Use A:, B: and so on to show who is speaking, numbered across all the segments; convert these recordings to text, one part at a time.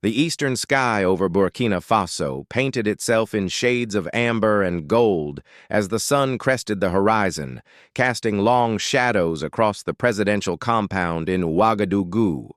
A: The eastern sky over Burkina Faso painted itself in shades of amber and gold as the sun crested the horizon, casting long shadows across the presidential compound in Ouagadougou.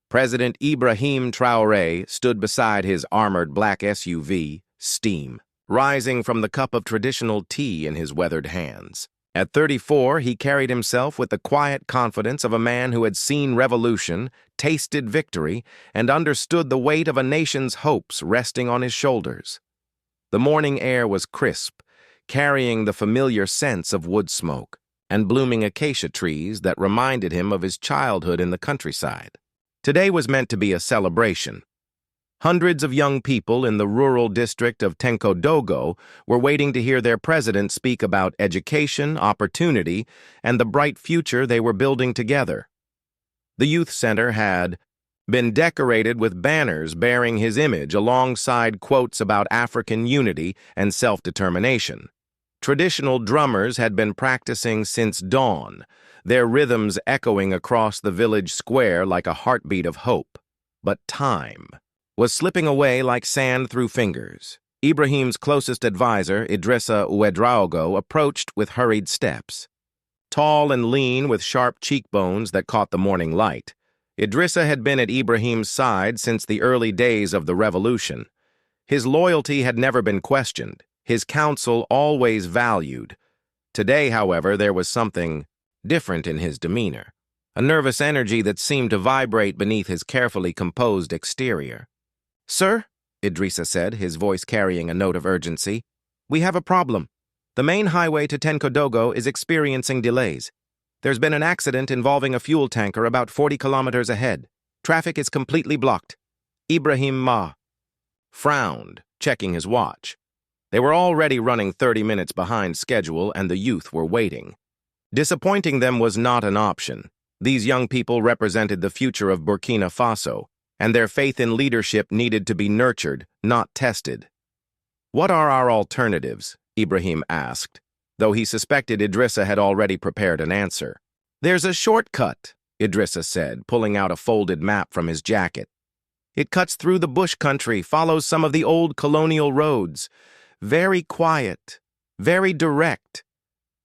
A: President Ibrahim Traoré stood beside his armored black SUV, Steam, rising from the cup of traditional tea in his weathered hands. At 34, he carried himself with the quiet confidence of a man who had seen revolution, tasted victory, and understood the weight of a nation's hopes resting on his shoulders. The morning air was crisp, carrying the familiar sense of wood smoke and blooming acacia trees that reminded him of his childhood in the countryside. Today was meant to be a celebration. Hundreds of young people in the rural district of Tenkodogo were waiting to hear their president speak about education, opportunity, and the bright future they were building together. The youth center had been decorated with banners bearing his image alongside quotes about African unity and self-determination. Traditional drummers had been practicing since dawn, their rhythms echoing across the village square like a heartbeat of hope. But time was slipping away like sand through fingers. Ibrahim's closest advisor, Idrissa Ouedraogo, approached with hurried steps. Tall and lean with sharp cheekbones that caught the morning light, Idrissa had been at Ibrahim's side since the early days of the revolution. His loyalty had never been questioned, his counsel always valued. Today, however, there was something different in his demeanor, a nervous energy that seemed to vibrate beneath his carefully composed exterior. "Sir," Idrissa said, his voice carrying a note of urgency, "we have a problem. The main highway to Tenkodogo is experiencing delays. There's been an accident involving a fuel tanker about 40 kilometers ahead. Traffic is completely blocked." Ibrahim frowned, checking his watch. They were already running 30 minutes behind schedule, and the youth were waiting. Disappointing them was not an option. These young people represented the future of Burkina Faso, and their faith in leadership needed to be nurtured, not tested. "What are our alternatives?" Ibrahim asked, though he suspected Idrissa had already prepared an answer. "There's a shortcut," Idrissa said, pulling out a folded map from his jacket. "It cuts through the bush country, follows some of the old colonial roads. Very quiet, very direct.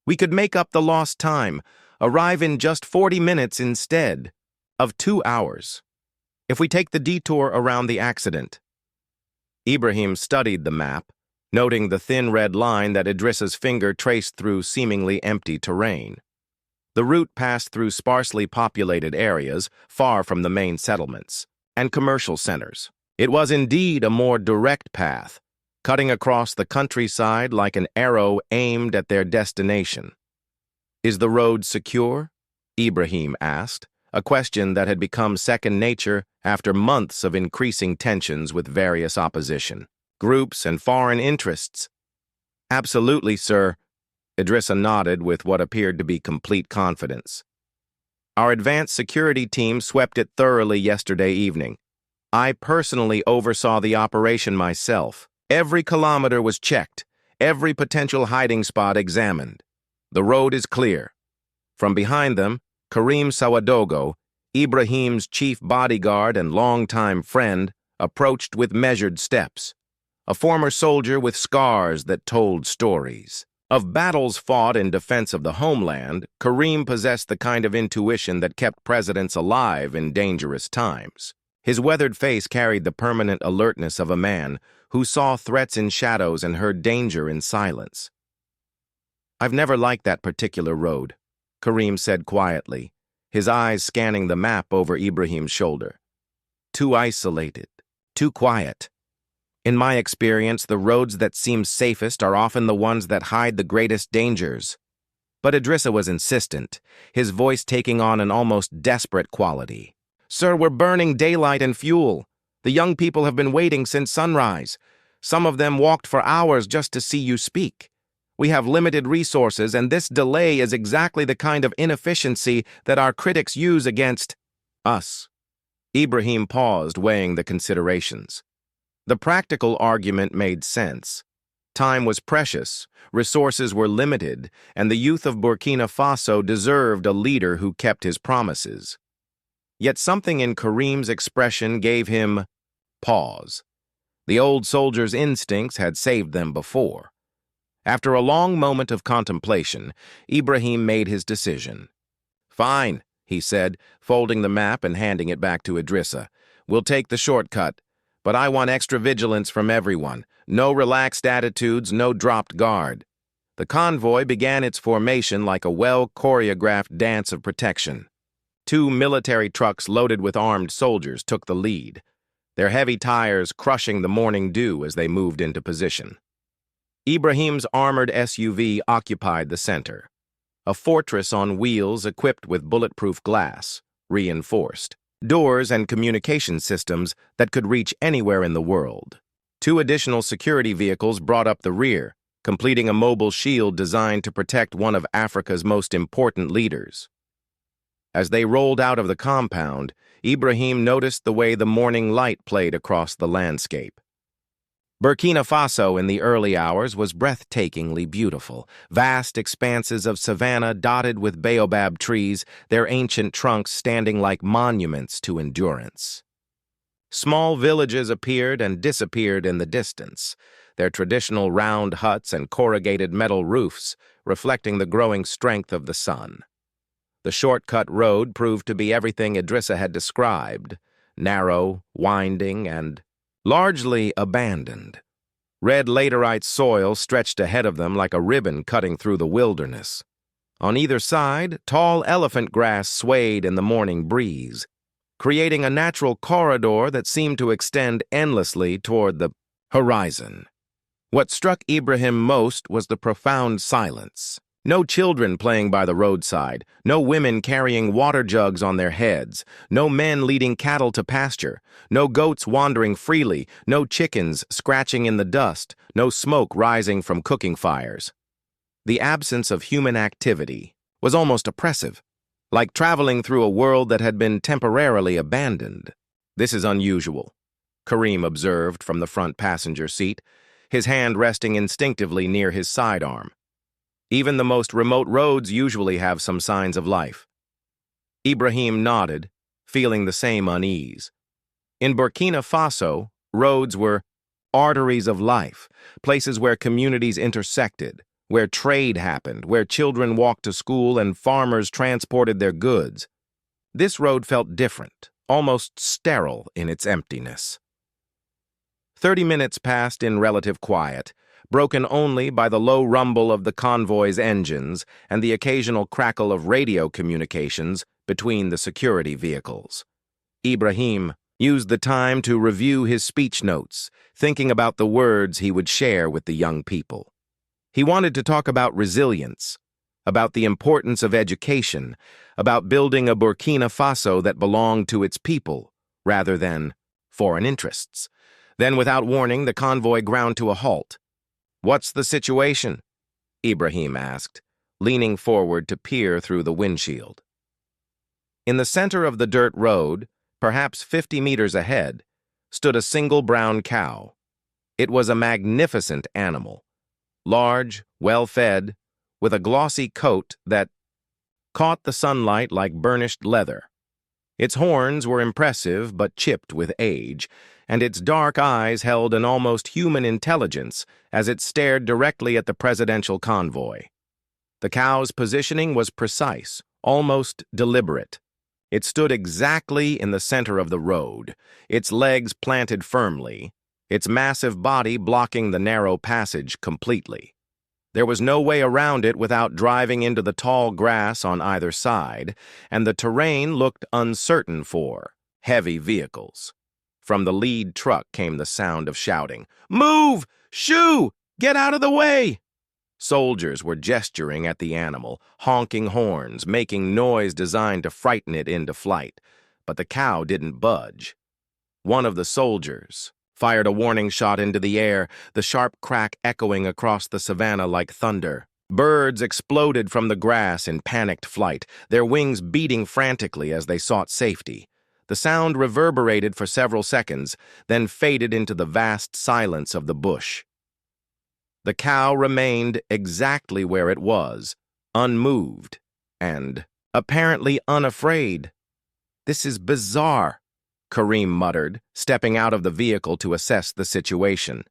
A: We could make up the lost time, arrive in just 40 minutes instead of 2 hours. If we take the detour around the accident." Ibrahim studied the map, noting the thin red line that Idrissa's finger traced through seemingly empty terrain. The route passed through sparsely populated areas, far from the main settlements and commercial centers. It was indeed a more direct path, cutting across the countryside like an arrow aimed at their destination. "Is the road secure?" Ibrahim asked, a question that had become second nature after months of increasing tensions with various opposition groups and foreign interests. "Absolutely, sir," Idrissa nodded with what appeared to be complete confidence. "Our advanced security team swept it thoroughly yesterday evening. I personally oversaw the operation myself. Every kilometer was checked, every potential hiding spot examined. The road is clear." From behind them, Karim Sawadogo, Ibrahim's chief bodyguard and longtime friend, approached with measured steps. A former soldier with scars that told stories. Of battles fought in defense of the homeland, Karim possessed the kind of intuition that kept presidents alive in dangerous times. His weathered face carried the permanent alertness of a man who saw threats in shadows and heard danger in silence. "I've never liked that particular road," Karim said quietly, his eyes scanning the map over Ibrahim's shoulder. "Too isolated, too quiet. In my experience, the roads that seem safest are often the ones that hide the greatest dangers." But Idrissa was insistent, his voice taking on an almost desperate quality. "Sir, we're burning daylight and fuel. The young people have been waiting since sunrise. Some of them walked for hours just to see you speak. We have limited resources, and this delay is exactly the kind of inefficiency that our critics use against us." Ibrahim paused, weighing the considerations. The practical argument made sense. Time was precious, resources were limited, and the youth of Burkina Faso deserved a leader who kept his promises. Yet something in Karim's expression gave him Pause. The old soldier's instincts had saved them before. After a long moment of contemplation, Ibrahim made his decision. "Fine," he said, folding the map and handing it back to Idrissa. "We'll take the shortcut, but I want extra vigilance from everyone. No relaxed attitudes, no dropped guard." The convoy began its formation like a well-choreographed dance of protection. 2 military trucks loaded with armed soldiers took the lead, their heavy tires crushing the morning dew as they moved into position. Ibrahim's armored SUV occupied the center, a fortress on wheels equipped with bulletproof glass, reinforced, doors and communication systems that could reach anywhere in the world. 2 additional security vehicles brought up the rear, completing a mobile shield designed to protect one of Africa's most important leaders. As they rolled out of the compound, Ibrahim noticed the way the morning light played across the landscape. Burkina Faso in the early hours was breathtakingly beautiful. Vast expanses of savanna dotted with baobab trees, their ancient trunks standing like monuments to endurance. Small villages appeared and disappeared in the distance, their traditional round huts and corrugated metal roofs reflecting the growing strength of the sun. The shortcut road proved to be everything Idrissa had described: narrow, winding, and largely abandoned. Red laterite soil stretched ahead of them like a ribbon cutting through the wilderness. On either side, tall elephant grass swayed in the morning breeze, creating a natural corridor that seemed to extend endlessly toward the horizon. What struck Ibrahim most was the profound silence. No children playing by the roadside, no women carrying water jugs on their heads, no men leading cattle to pasture, no goats wandering freely, no chickens scratching in the dust, no smoke rising from cooking fires. The absence of human activity was almost oppressive, like traveling through a world that had been temporarily abandoned. "This is unusual," Karim observed from the front passenger seat, his hand resting instinctively near his sidearm. "Even the most remote roads usually have some signs of life." Ibrahim nodded, feeling the same unease. In Burkina Faso, roads were arteries of life, places where communities intersected, where trade happened, where children walked to school and farmers transported their goods. This road felt different, almost sterile in its emptiness. 30 minutes passed in relative quiet, broken only by the low rumble of the convoy's engines and the occasional crackle of radio communications between the security vehicles. Ibrahim used the time to review his speech notes, thinking about the words he would share with the young people. He wanted to talk about resilience, about the importance of education, about building a Burkina Faso that belonged to its people, rather than foreign interests. Then, without warning, the convoy ground to a halt. "What's the situation?" Ibrahim asked, leaning forward to peer through the windshield. In the center of the dirt road, perhaps 50 meters ahead, stood a single brown cow. It was a magnificent animal, large, well-fed, with a glossy coat that caught the sunlight like burnished leather. Its horns were impressive but chipped with age, and its dark eyes held an almost human intelligence as it stared directly at the presidential convoy. The cow's positioning was precise, almost deliberate. It stood exactly in the center of the road, its legs planted firmly, its massive body blocking the narrow passage completely. There was no way around it without driving into the tall grass on either side, and the terrain looked uncertain for heavy vehicles. From the lead truck came the sound of shouting, "Move! Shoo! Get out of the way!" Soldiers were gesturing at the animal, honking horns, making noise designed to frighten it into flight. But the cow didn't budge. One of the soldiers fired a warning shot into the air, the sharp crack echoing across the savannah like thunder. Birds exploded from the grass in panicked flight, their wings beating frantically as they sought safety. The sound reverberated for several seconds, then faded into the vast silence of the bush. The cow remained exactly where it was, unmoved, and apparently unafraid. "This is bizarre," Karim muttered, stepping out of the vehicle to assess the situation.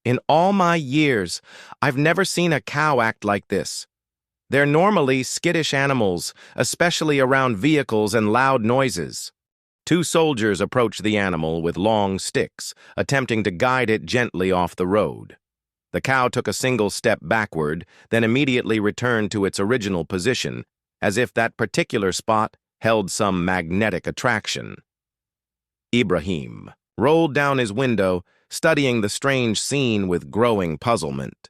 A: In all my years, I've never seen a cow act like this. They're normally skittish animals, especially around vehicles and loud noises. Two soldiers approached the animal with long sticks, attempting to guide it gently off the road. The cow took a single step backward, then immediately returned to its original position, as if that particular spot held some magnetic attraction. Ibrahim rolled down his window, studying the strange scene with growing puzzlement.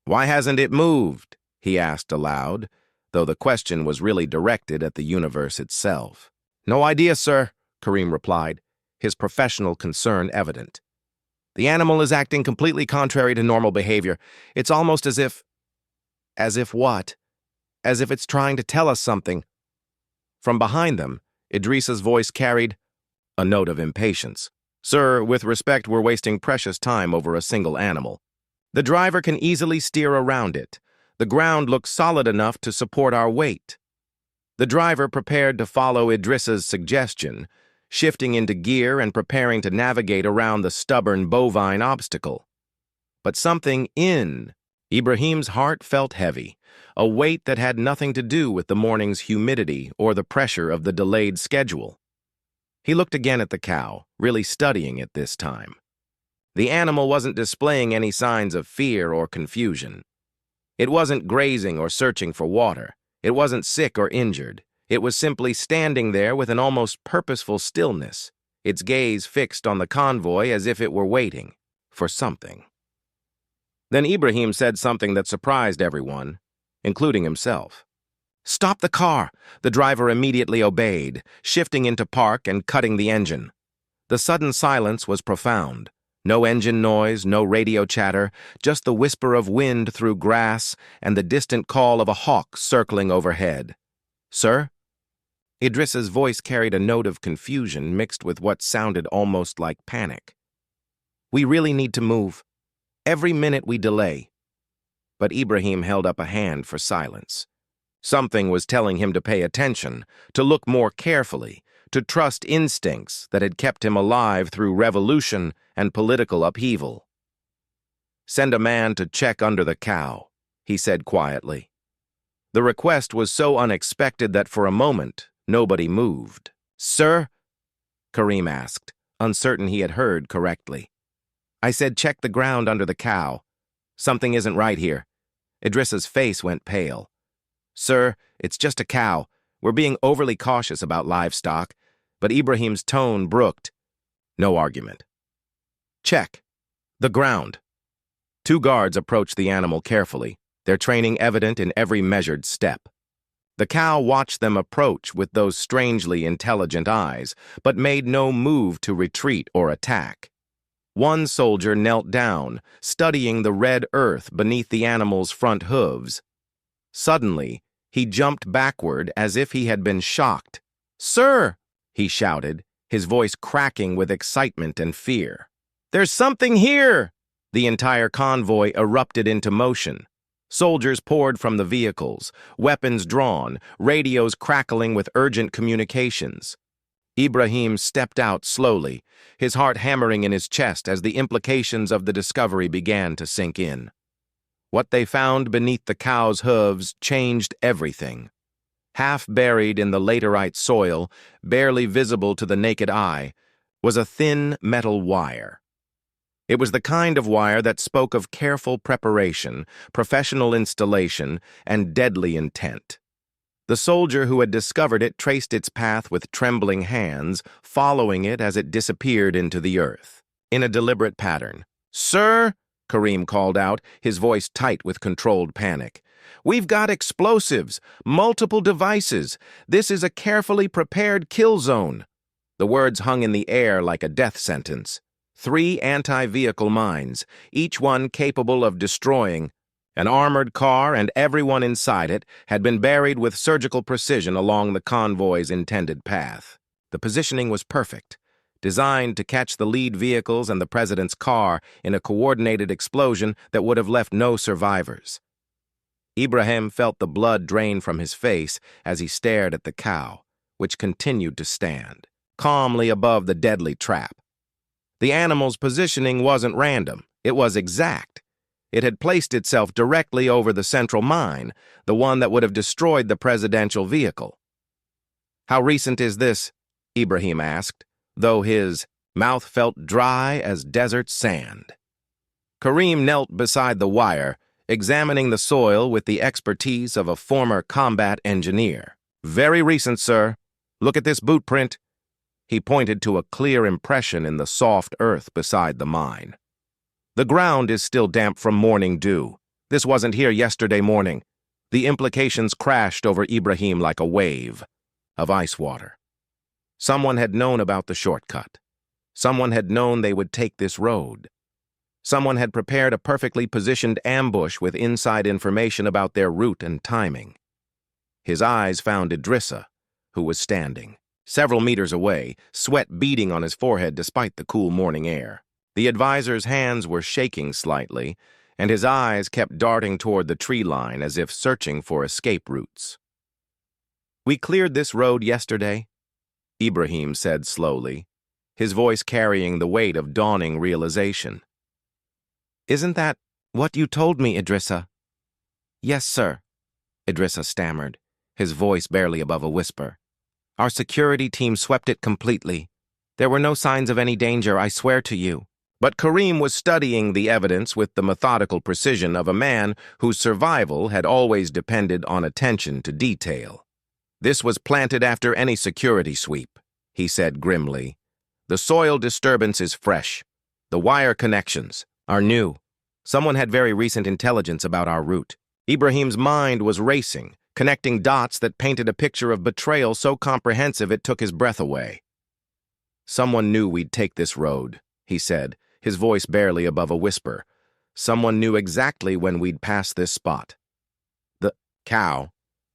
A: "Why hasn't it moved?" he asked aloud, though the question was really directed at the universe itself. "No idea, sir," Karim replied, his professional concern evident. "The animal is acting completely contrary to normal behavior. It's almost as if..." "As if what?" "As if it's trying to tell us something." From behind them, Idrissa's voice carried a note of impatience. "Sir, with respect, we're wasting precious time over a single animal. The driver can easily steer around it. The ground looks solid enough to support our weight." The driver prepared to follow Idrissa's suggestion, shifting into gear and preparing to navigate around the stubborn bovine obstacle. But something in Ibrahim's heart felt heavy, a weight that had nothing to do with the morning's humidity or the pressure of the delayed schedule. He looked again at the cow, really studying it this time. The animal wasn't displaying any signs of fear or confusion. It wasn't grazing or searching for water. It wasn't sick or injured. It was simply standing there with an almost purposeful stillness, its gaze fixed on the convoy as if it were waiting for something. Then Ibrahim said something that surprised everyone, including himself. "Stop the car!" The driver immediately obeyed, shifting into park and cutting the engine. The sudden silence was profound. No engine noise, no radio chatter, just the whisper of wind through grass and the distant call of a hawk circling overhead. "Sir?" Idrissa's voice carried a note of confusion mixed with what sounded almost like panic. "We really need to move. Every minute we delay." But Ibrahim held up a hand for silence. Something was telling him to pay attention, to look more carefully, to trust instincts that had kept him alive through revolution and political upheaval. "Send a man to check under the cow," he said quietly. The request was so unexpected that for a moment, nobody moved. "Sir?" Karim asked, uncertain he had heard correctly. "I said check the ground under the cow. Something isn't right here." Idrissa's face went pale. "Sir, it's just a cow. We're being overly cautious about livestock." But Ibrahim's tone brooked no argument. "Check the ground." Two guards approached the animal carefully, their training evident in every measured step. The cow watched them approach with those strangely intelligent eyes, but made no move to retreat or attack. One soldier knelt down, studying the red earth beneath the animal's front hooves. Suddenly, he jumped backward as if he had been shocked. "Sir!" he shouted, his voice cracking with excitement and fear. "There's something here!" The entire convoy erupted into motion. Soldiers poured from the vehicles, weapons drawn, radios crackling with urgent communications. Ibrahim stepped out slowly, his heart hammering in his chest as the implications of the discovery began to sink in. What they found beneath the cow's hooves changed everything. Half buried in the laterite soil, barely visible to the naked eye, was a thin metal wire. It was the kind of wire that spoke of careful preparation, professional installation, and deadly intent. The soldier who had discovered it traced its path with trembling hands, following it as it disappeared into the earth, in a deliberate pattern. "Sir!" Karim called out, his voice tight with controlled panic. "We've got explosives, multiple devices. This is a carefully prepared kill zone." The words hung in the air like a death sentence. 3 anti-vehicle mines, each one capable of destroying. An armored car and everyone inside it had been buried with surgical precision along the convoy's intended path. The positioning was perfect, designed to catch the lead vehicles and the president's car in a coordinated explosion that would have left no survivors. Ibrahim felt the blood drain from his face as he stared at the cow, which continued to stand, calmly above the deadly trap. The animal's positioning wasn't random. It was exact. It had placed itself directly over the central mine, the one that would have destroyed the presidential vehicle. "How recent is this?" Ibrahim asked, though his mouth felt dry as desert sand. Karim knelt beside the wire, examining the soil with the expertise of a former combat engineer. "Very recent, sir. Look at this boot print." He pointed to a clear impression in the soft earth beside the mine. "The ground is still damp from morning dew. This wasn't here yesterday morning." The implications crashed over Ibrahim like a wave of ice water. Someone had known about the shortcut. Someone had known they would take this road. Someone had prepared a perfectly positioned ambush with inside information about their route and timing. His eyes found Idrissa, who was standing several meters away, sweat beading on his forehead despite the cool morning air. The advisor's hands were shaking slightly, and his eyes kept darting toward the tree line as if searching for escape routes. "We cleared this road yesterday," Ibrahim said slowly, his voice carrying the weight of dawning realization. "Isn't that what you told me, Idrissa?" "Yes, sir," Idrissa stammered, his voice barely above a whisper. "Our security team swept it completely. There were no signs of any danger, I swear to you." But Karim was studying the evidence with the methodical precision of a man whose survival had always depended on attention to detail. "This was planted after any security sweep," he said grimly. "The soil disturbance is fresh. The wire connections are new. Someone had very recent intelligence about our route." Ibrahim's mind was racing, connecting dots that painted a picture of betrayal so comprehensive it took his breath away. "Someone knew we'd take this road," he said, his voice barely above a whisper. "Someone knew exactly when we'd pass this spot." The cow,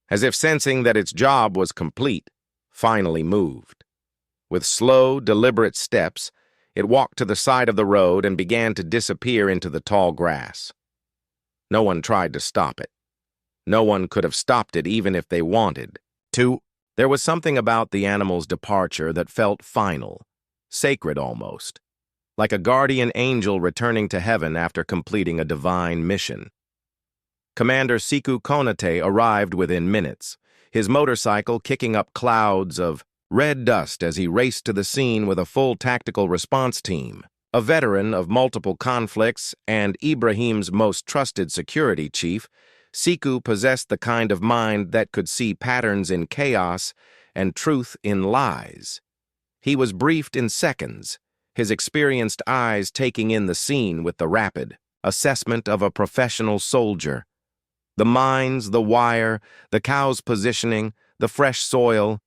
A: as if sensing that its job was complete, finally moved. With slow, deliberate steps, it walked to the side of the road and began to disappear into the tall grass. No one tried to stop it. No one could have stopped it even if they wanted to. There was something about the animal's departure that felt final, sacred almost, like a guardian angel returning to heaven after completing a divine mission. Commander Sekou Konate arrived within minutes, his motorcycle kicking up clouds of red dust as he raced to the scene with a full tactical response team. A veteran of multiple conflicts and Ibrahim's most trusted security chief, Sekou possessed the kind of mind that could see patterns in chaos and truth in lies. He was briefed in seconds, his experienced eyes taking in the scene with the rapid assessment of a professional soldier. The mines, the wire, the cow's positioning, the fresh soil,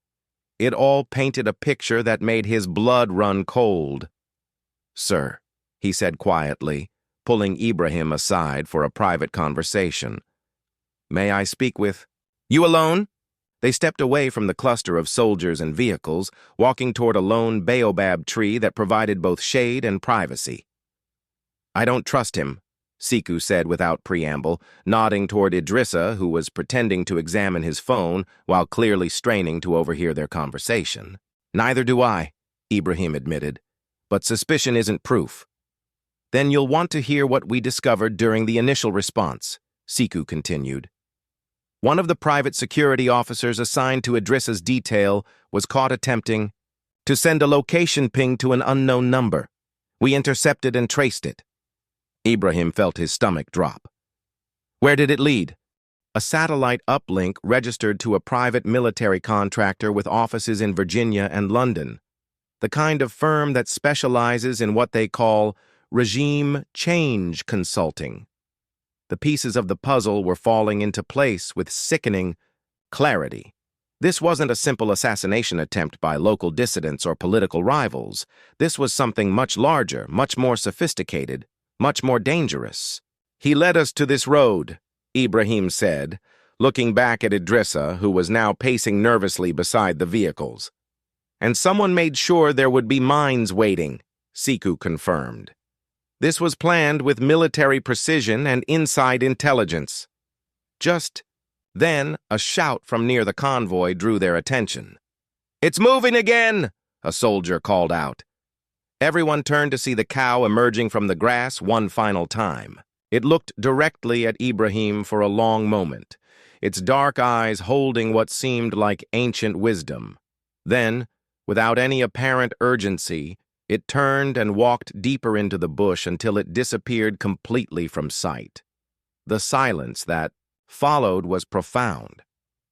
A: it all painted a picture that made his blood run cold. "Sir," he said quietly, pulling Ibrahim aside for a private conversation. "May I speak with you alone?" They stepped away from the cluster of soldiers and vehicles, walking toward a lone baobab tree that provided both shade and privacy. "I don't trust him," Sekou said without preamble, nodding toward Idrissa, who was pretending to examine his phone while clearly straining to overhear their conversation. "Neither do I," Ibrahim admitted, "but suspicion isn't proof." "Then you'll want to hear what we discovered during the initial response," Sekou continued. "One of the private security officers assigned to Idrissa's detail was caught attempting to send a location ping to an unknown number. We intercepted and traced it." Ibrahim felt his stomach drop. "Where did it lead?" "A satellite uplink registered to a private military contractor with offices in Virginia and London, the kind of firm that specializes in what they call regime change consulting." The pieces of the puzzle were falling into place with sickening clarity. This wasn't a simple assassination attempt by local dissidents or political rivals. This was something much larger, much more sophisticated, much more dangerous. "He led us to this road," Ibrahim said, looking back at Idrissa, who was now pacing nervously beside the vehicles. "And someone made sure there would be mines waiting," Sekou confirmed. "This was planned with military precision and inside intelligence." Just then, a shout from near the convoy drew their attention. "It's moving again!" a soldier called out. Everyone turned to see the cow emerging from the grass one final time. It looked directly at Ibrahim for a long moment, its dark eyes holding what seemed like ancient wisdom. Then, without any apparent urgency, it turned and walked deeper into the bush until it disappeared completely from sight. The silence that followed was profound.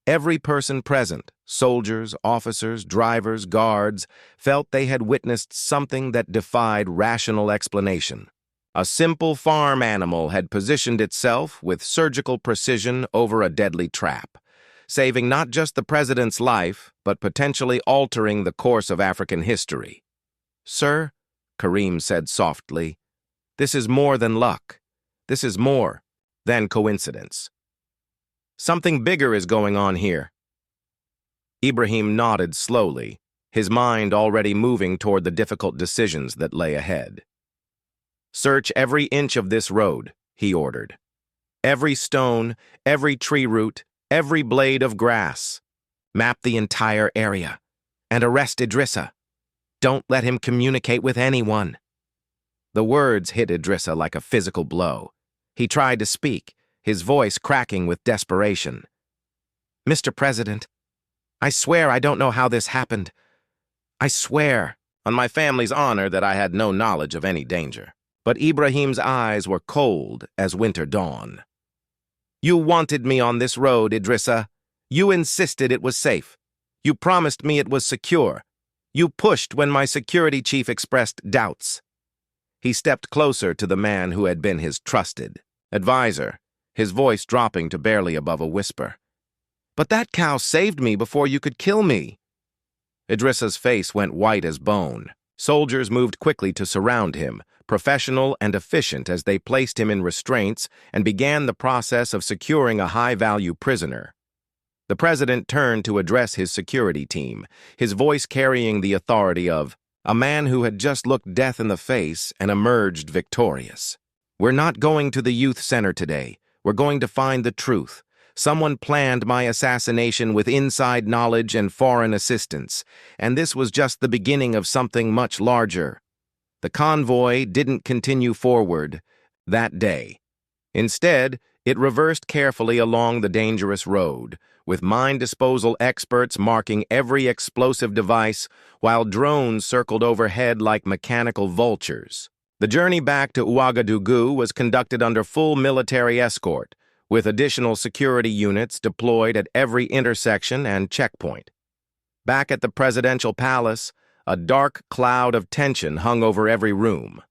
A: Every person present, soldiers, officers, drivers, guards, felt they had witnessed something that defied rational explanation. A simple farm animal had positioned itself with surgical precision over a deadly trap, saving not just the president's life, but potentially altering the course of African history. "Sir," Karim said softly, "this is more than luck. This is more than coincidence. Something bigger is going on here." Ibrahim nodded slowly, his mind already moving toward the difficult decisions that lay ahead. "Search every inch of this road," he ordered. "Every stone, every tree root, every blade of grass. Map the entire area. And arrest Idrissa. Don't let him communicate with anyone." The words hit Idrissa like a physical blow. He tried to speak, his voice cracking with desperation. "Mr. President, I swear I don't know how this happened. I swear on my family's honor that I had no knowledge of any danger." But Ibrahim's eyes were cold as winter dawn. "You wanted me on this road, Idrissa. You insisted it was safe. You promised me it was secure. You pushed when my security chief expressed doubts." He stepped closer to the man who had been his trusted advisor, his voice dropping to barely above a whisper. "But that cow saved me before you could kill me." Idrissa's face went white as bone. Soldiers moved quickly to surround him, professional and efficient as they placed him in restraints and began the process of securing a high-value prisoner. The president turned to address his security team, his voice carrying the authority of a man who had just looked death in the face and emerged victorious. "We're not going to the youth center today. We're going to find the truth. Someone planned my assassination with inside knowledge and foreign assistance, and this was just the beginning of something much larger." The convoy didn't continue forward that day. Instead, it reversed carefully along the dangerous road, with mine disposal experts marking every explosive device while drones circled overhead like mechanical vultures. The journey back to Ouagadougou was conducted under full military escort, with additional security units deployed at every intersection and checkpoint. Back at the presidential palace, a dark cloud of tension hung over every room.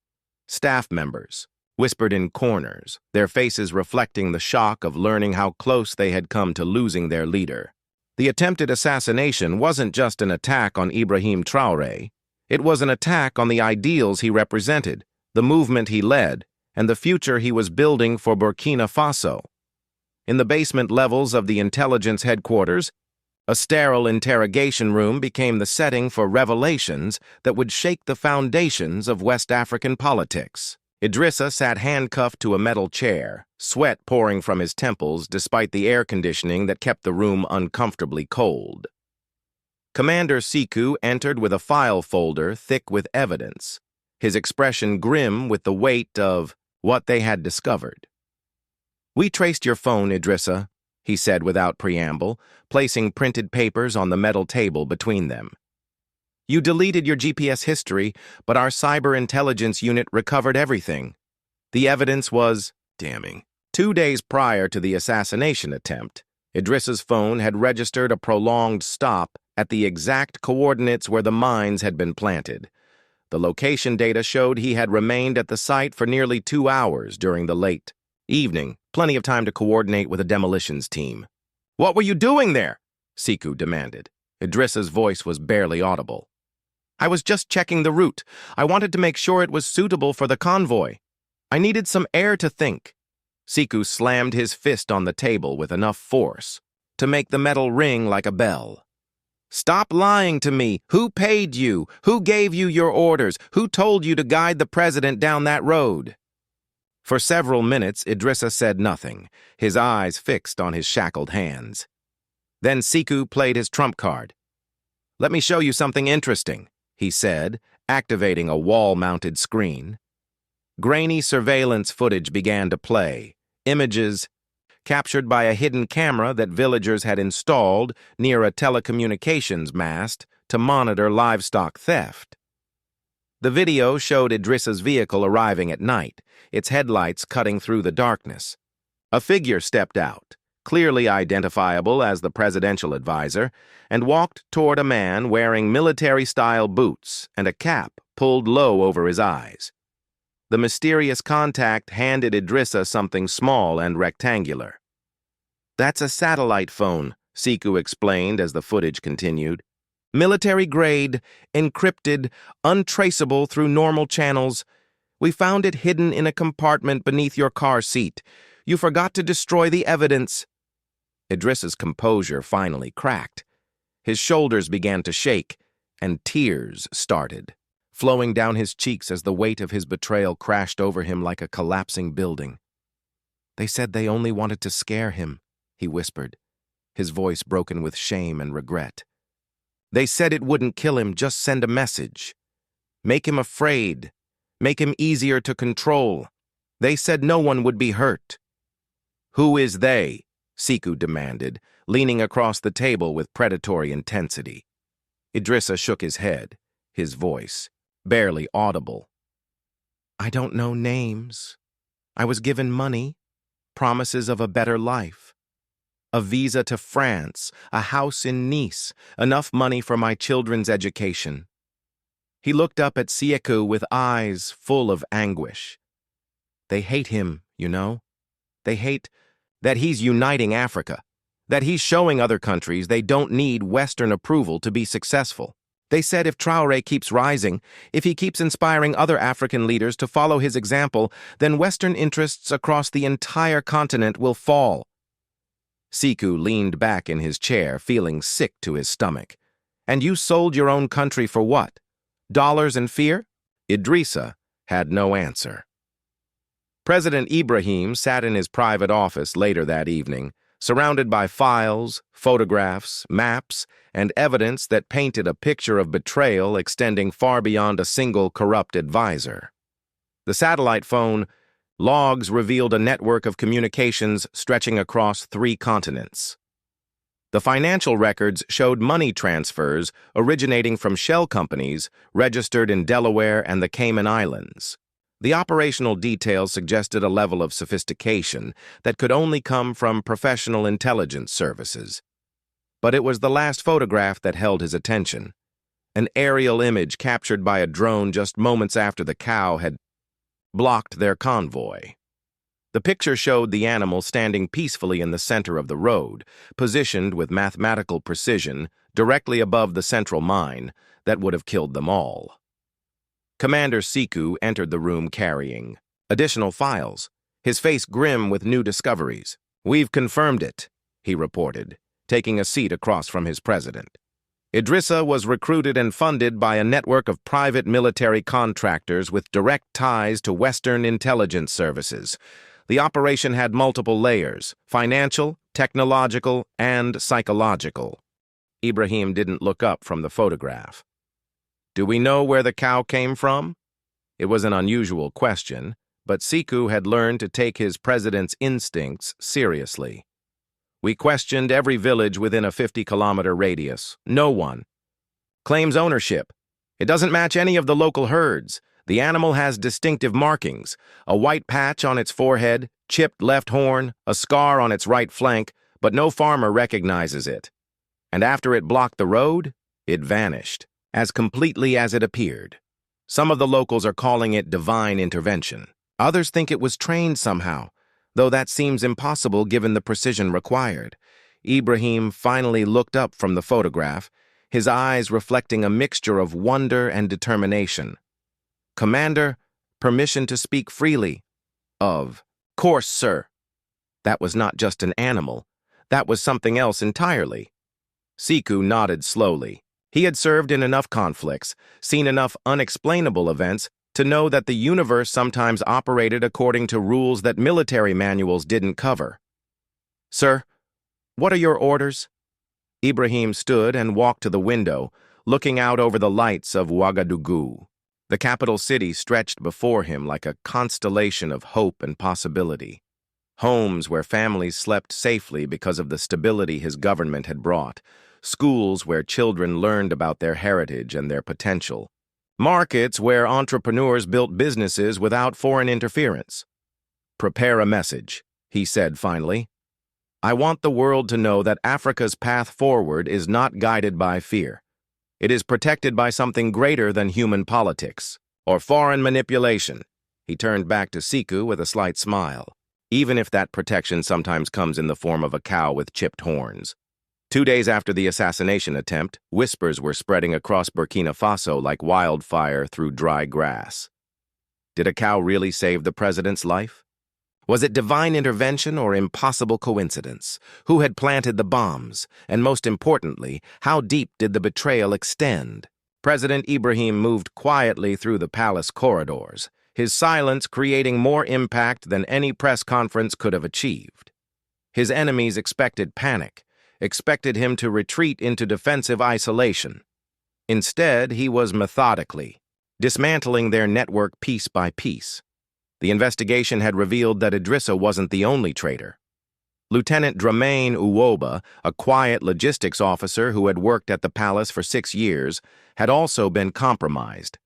A: Staff members whispered in corners, their faces reflecting the shock of learning how close they had come to losing their leader. The attempted assassination wasn't just an attack on Ibrahim Traoré. It was an attack on the ideals he represented, the movement he led, and the future he was building for Burkina Faso. In the basement levels of the intelligence headquarters, a sterile interrogation room became the setting for revelations that would shake the foundations of West African politics. Idrissa sat handcuffed to a metal chair, sweat pouring from his temples despite the air conditioning that kept the room uncomfortably cold. Commander Siku entered with a file folder thick with evidence, his expression grim with the weight of what they had discovered. "We traced your phone, Idrissa," he said without preamble, placing printed papers on the metal table between them. "You deleted your GPS history, but our cyber intelligence unit recovered everything. The evidence was damning." 2 days prior to the assassination attempt, Idrissa's phone had registered a prolonged stop at the exact coordinates where the mines had been planted. The location data showed he had remained at the site for nearly 2 hours during the late evening, plenty of time to coordinate with a demolitions team. "What were you doing there?" Siku demanded. Idrissa's voice was barely audible. "I was just checking the route. I wanted to make sure it was suitable for the convoy. I needed some air to think." Siku slammed his fist on the table with enough force to make the metal ring like a bell. "Stop lying to me. Who paid you? Who gave you your orders? Who told you to guide the president down that road?" For several minutes, Idrissa said nothing, his eyes fixed on his shackled hands. Then Siku played his trump card. "Let me show you something interesting," he said, activating a wall-mounted screen. Grainy surveillance footage began to play, images captured by a hidden camera that villagers had installed near a telecommunications mast to monitor livestock theft. The video showed Idrissa's vehicle arriving at night, its headlights cutting through the darkness. A figure stepped out, clearly identifiable as the presidential advisor, and walked toward a man wearing military-style boots and a cap pulled low over his eyes. The mysterious contact handed Idrissa something small and rectangular. "That's a satellite phone," Siku explained as the footage continued. "Military-grade, encrypted, untraceable through normal channels. We found it hidden in a compartment beneath your car seat. You forgot to destroy the evidence." Idrissa's composure finally cracked. His shoulders began to shake, and tears started, flowing down his cheeks as the weight of his betrayal crashed over him like a collapsing building. "They said they only wanted to scare him," he whispered, his voice broken with shame and regret. "They said it wouldn't kill him, just send a message. Make him afraid. Make him easier to control. They said no one would be hurt." "Who is they?" Siku demanded, leaning across the table with predatory intensity. Idrissa shook his head, his voice barely audible. "I don't know names. I was given money, promises of a better life. A visa to France, a house in Nice, enough money for my children's education." He looked up at Siku with eyes full of anguish. "They hate him, you know. They hate that he's uniting Africa, that he's showing other countries they don't need Western approval to be successful. They said if Traoré keeps rising, if he keeps inspiring other African leaders to follow his example, then Western interests across the entire continent will fall." Siku leaned back in his chair, feeling sick to his stomach. "And you sold your own country for what? Dollars and fear?" Idrissa had no answer. President Ibrahim sat in his private office later that evening, surrounded by files, photographs, maps, and evidence that painted a picture of betrayal extending far beyond a single corrupt advisor. The satellite phone logs revealed a network of communications stretching across 3 continents. The financial records showed money transfers originating from shell companies registered in Delaware and the Cayman Islands. The operational details suggested a level of sophistication that could only come from professional intelligence services. But it was the last photograph that held his attention, an aerial image captured by a drone just moments after the cow had blocked their convoy. The picture showed the animal standing peacefully in the center of the road, positioned with mathematical precision directly above the central mine that would have killed them all. Commander Siku entered the room carrying additional files, his face grim with new discoveries. "We've confirmed it," he reported, taking a seat across from his president. Idrissa was recruited and funded by a network of private military contractors with direct ties to Western intelligence services. The operation had multiple layers: financial, technological, and psychological. Ibrahim didn't look up from the photograph. "Do we know where the cow came from?" It was an unusual question, but Siku had learned to take his president's instincts seriously. "We questioned every village within a 50-kilometer radius. No one claims ownership. It doesn't match any of the local herds. The animal has distinctive markings: a white patch on its forehead, chipped left horn, a scar on its right flank, but no farmer recognizes it. And after it blocked the road, it vanished, as completely as it appeared. Some of the locals are calling it divine intervention. Others think it was trained somehow, though that seems impossible given the precision required." Ibrahim finally looked up from the photograph, his eyes reflecting a mixture of wonder and determination. "Commander, permission to speak freely." "Of course, sir." That was not just an animal. That was something else entirely. Siku nodded slowly. He had served in enough conflicts, seen enough unexplainable events, to know that the universe sometimes operated according to rules that military manuals didn't cover. "Sir, what are your orders?" Ibrahim stood and walked to the window, looking out over the lights of Ouagadougou. The capital city stretched before him like a constellation of hope and possibility. Homes where families slept safely because of the stability his government had brought. Schools where children learned about their heritage and their potential. Markets where entrepreneurs built businesses without foreign interference. "Prepare a message," he said finally. "I want the world to know that Africa's path forward is not guided by fear. It is protected by something greater than human politics or foreign manipulation." He turned back to Siku with a slight smile, even if that protection sometimes comes in the form of a cow with chipped horns. 2 days after the assassination attempt, whispers were spreading across Burkina Faso like wildfire through dry grass. Did a cow really save the president's life? Was it divine intervention or impossible coincidence? Who had planted the bombs? And most importantly, how deep did the betrayal extend? President Ibrahim moved quietly through the palace corridors, his silence creating more impact than any press conference could have achieved. His enemies expected panic, expected him to retreat into defensive isolation. Instead, he was methodically dismantling their network piece by piece. The investigation had revealed that Idrissa wasn't the only traitor. Lieutenant Dramane Uwoba, a quiet logistics officer who had worked at the palace for 6 years, had also been compromised.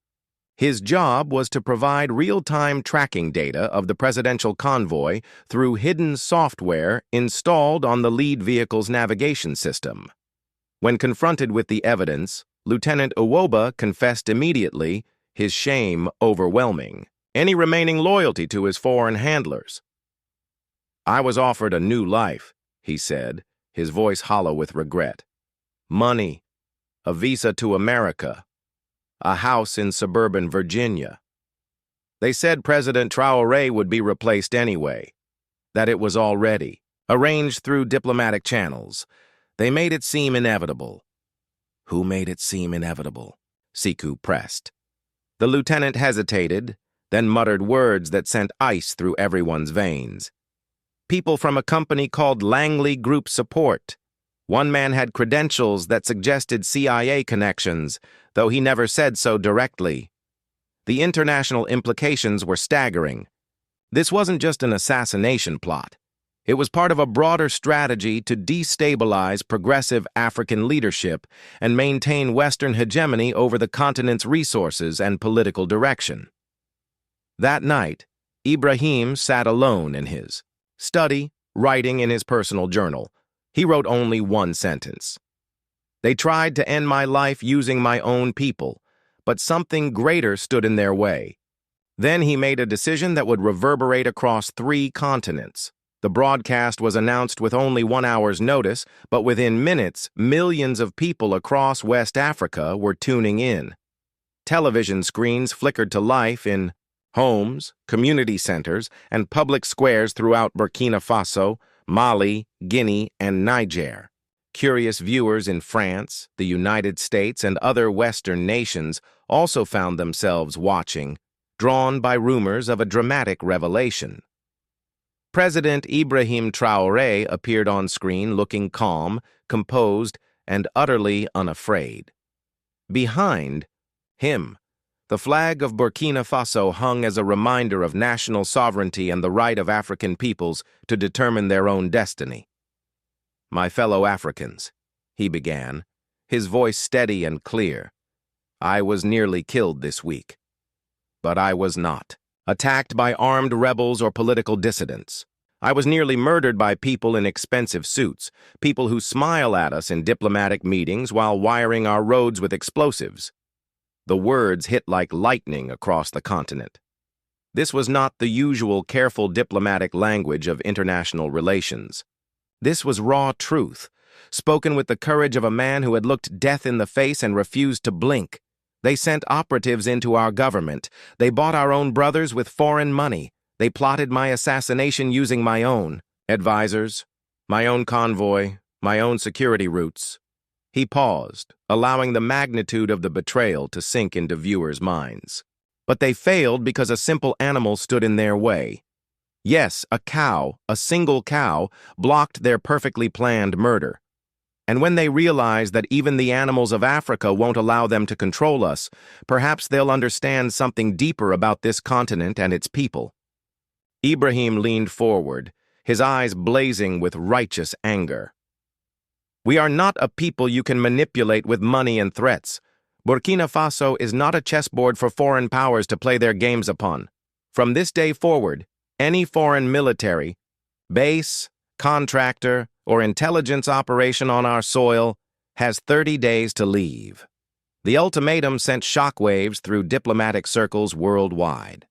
A: His job was to provide real-time tracking data of the presidential convoy through hidden software installed on the lead vehicle's navigation system. When confronted with the evidence, Lieutenant Uwoba confessed immediately, his shame overwhelming any remaining loyalty to his foreign handlers. "I was offered a new life," he said, his voice hollow with regret. "Money, a visa to America, a house in suburban Virginia. They said President Traoré would be replaced anyway, that it was already arranged through diplomatic channels. They made it seem inevitable." "Who made it seem inevitable?" Siku pressed. The lieutenant hesitated, then muttered words that sent ice through everyone's veins. "People from a company called Langley Group Support. One man had credentials that suggested CIA connections, though he never said so directly. The international implications were staggering. This wasn't just an assassination plot. It was part of a broader strategy to destabilize progressive African leadership and maintain Western hegemony over the continent's resources and political direction." That night, Ibrahim sat alone in his study, writing in his personal journal. He wrote only one sentence. "They tried to end my life using my own people, but something greater stood in their way." Then he made a decision that would reverberate across 3 continents. The broadcast was announced with only 1 hour's notice, but within minutes, millions of people across West Africa were tuning in. Television screens flickered to life in homes, community centers, and public squares throughout Burkina Faso, Mali, Guinea, and Niger. Curious viewers in France, the United States, and other Western nations also found themselves watching, drawn by rumors of a dramatic revelation. President Ibrahim Traoré appeared on screen looking calm, composed, and utterly unafraid. Behind him, the flag of Burkina Faso hung as a reminder of national sovereignty and the right of African peoples to determine their own destiny. "My fellow Africans," he began, his voice steady and clear, "I was nearly killed this week. But I was not attacked by armed rebels or political dissidents. I was nearly murdered by people in expensive suits, people who smile at us in diplomatic meetings while wiring our roads with explosives." The words hit like lightning across the continent. This was not the usual careful diplomatic language of international relations. This was raw truth, spoken with the courage of a man who had looked death in the face and refused to blink. "They sent operatives into our government. They bought our own brothers with foreign money. They plotted my assassination using my own advisors, my own convoy, my own security routes." He paused, allowing the magnitude of the betrayal to sink into viewers' minds. But they failed because a simple animal stood in their way. Yes, a cow, a single cow, blocked their perfectly planned murder. And when they realize that even the animals of Africa won't allow them to control us, perhaps they'll understand something deeper about this continent and its people. Ibrahim leaned forward, his eyes blazing with righteous anger. We are not a people you can manipulate with money and threats. Burkina Faso is not a chessboard for foreign powers to play their games upon. From this day forward, any foreign military, base, contractor, or intelligence operation on our soil has 30 days to leave. The ultimatum sent shockwaves through diplomatic circles worldwide.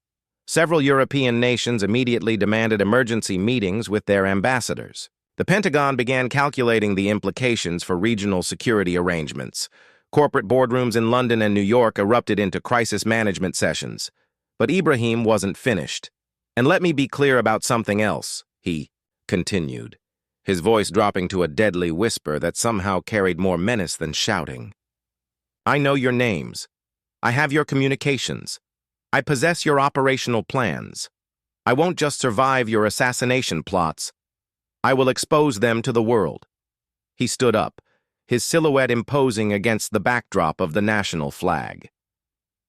A: Several European nations immediately demanded emergency meetings with their ambassadors. The Pentagon began calculating the implications for regional security arrangements. Corporate boardrooms in London and New York erupted into crisis management sessions. But Ibrahim wasn't finished. And let me be clear about something else, he continued, his voice dropping to a deadly whisper that somehow carried more menace than shouting. I know your names. I have your communications. I possess your operational plans. I won't just survive your assassination plots. I will expose them to the world. He stood up, his silhouette imposing against the backdrop of the national flag.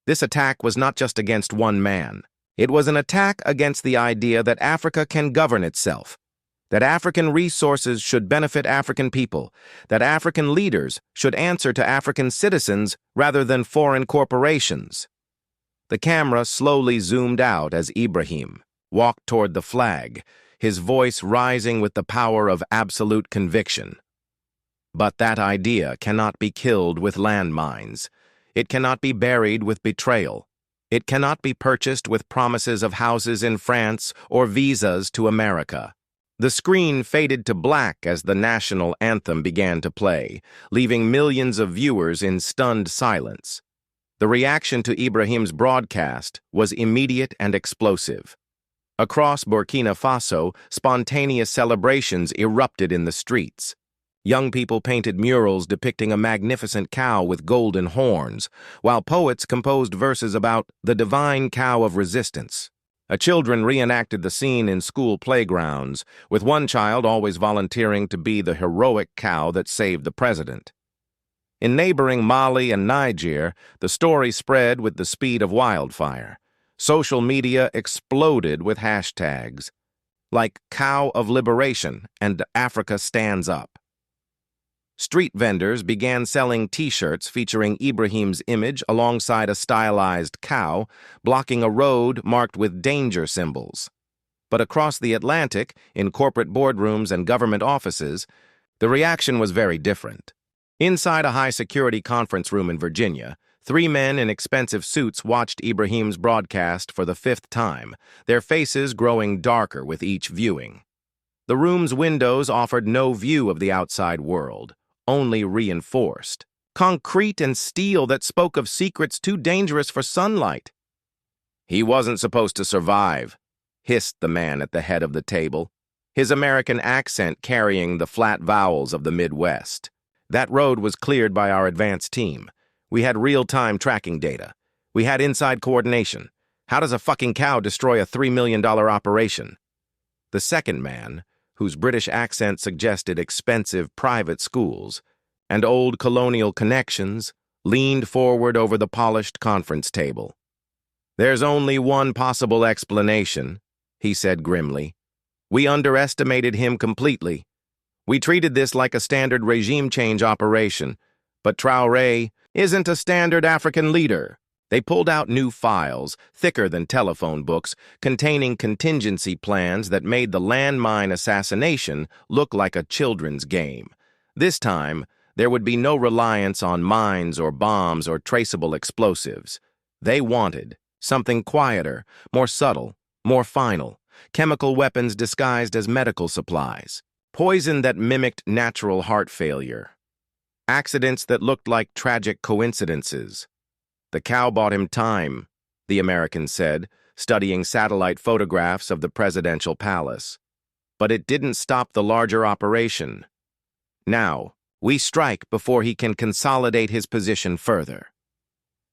A: This attack was not just against one man. It was an attack against the idea that Africa can govern itself, that African resources should benefit African people, that African leaders should answer to African citizens rather than foreign corporations. The camera slowly zoomed out as Ibrahim walked toward the flag, his voice rising with the power of absolute conviction. But that idea cannot be killed with landmines. It cannot be buried with betrayal. It cannot be purchased with promises of houses in France or visas to America. The screen faded to black as the national anthem began to play, leaving millions of viewers in stunned silence. The reaction to Ibrahim's broadcast was immediate and explosive. Across Burkina Faso, spontaneous celebrations erupted in the streets. Young people painted murals depicting a magnificent cow with golden horns, while poets composed verses about the divine cow of resistance. Children reenacted the scene in school playgrounds, with one child always volunteering to be the heroic cow that saved the president. In neighboring Mali and Niger, the story spread with the speed of wildfire. Social media exploded with hashtags like Cow of Liberation and Africa Stands Up. Street vendors began selling T-shirts featuring Ibrahim's image alongside a stylized cow, blocking a road marked with danger symbols. But across the Atlantic, in corporate boardrooms and government offices, the reaction was very different. Inside a high-security conference room in Virginia, 3 men in expensive suits watched Ibrahim's broadcast for the 5th time, their faces growing darker with each viewing. The room's windows offered no view of the outside world, only reinforced. Concrete and steel that spoke of secrets too dangerous for sunlight. He wasn't supposed to survive, hissed the man at the head of the table, his American accent carrying the flat vowels of the Midwest. That road was cleared by our advanced team. We had real-time tracking data. We had inside coordination. How does a fucking cow destroy a $3 million operation? The second man, whose British accent suggested expensive private schools and old colonial connections, leaned forward over the polished conference table. There's only one possible explanation, he said grimly. We underestimated him completely. We treated this like a standard regime change operation, but Traoré isn't a standard African leader. They pulled out new files, thicker than telephone books, containing contingency plans that made the landmine assassination look like a children's game. This time, there would be no reliance on mines or bombs or traceable explosives. They wanted something quieter, more subtle, more final, chemical weapons disguised as medical supplies, poison that mimicked natural heart failure, accidents that looked like tragic coincidences. The cow bought him time, the American said, studying satellite photographs of the presidential palace. But it didn't stop the larger operation. Now, we strike before he can consolidate his position further.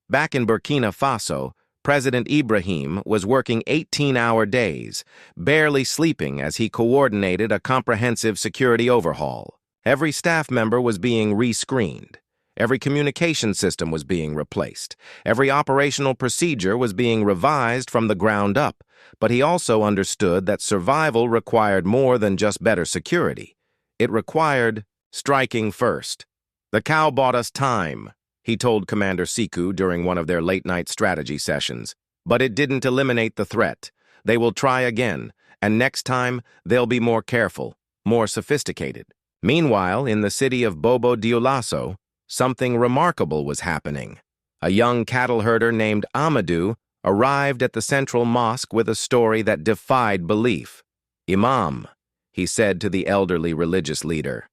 A: Back in Burkina Faso, President Ibrahim was working 18-hour days, barely sleeping as he coordinated a comprehensive security overhaul. Every staff member was being rescreened. Every communication system was being replaced. Every operational procedure was being revised from the ground up. But he also understood that survival required more than just better security. It required striking first. "The cow bought us time," he told Commander Siku during one of their late-night strategy sessions. "But it didn't eliminate the threat. They will try again, and next time they'll be more careful, more sophisticated." Meanwhile, in the city of Bobo Dioulasso, something remarkable was happening. A young cattle herder named Amadou arrived at the central mosque with a story that defied belief. "Imam," he said to the elderly religious leader,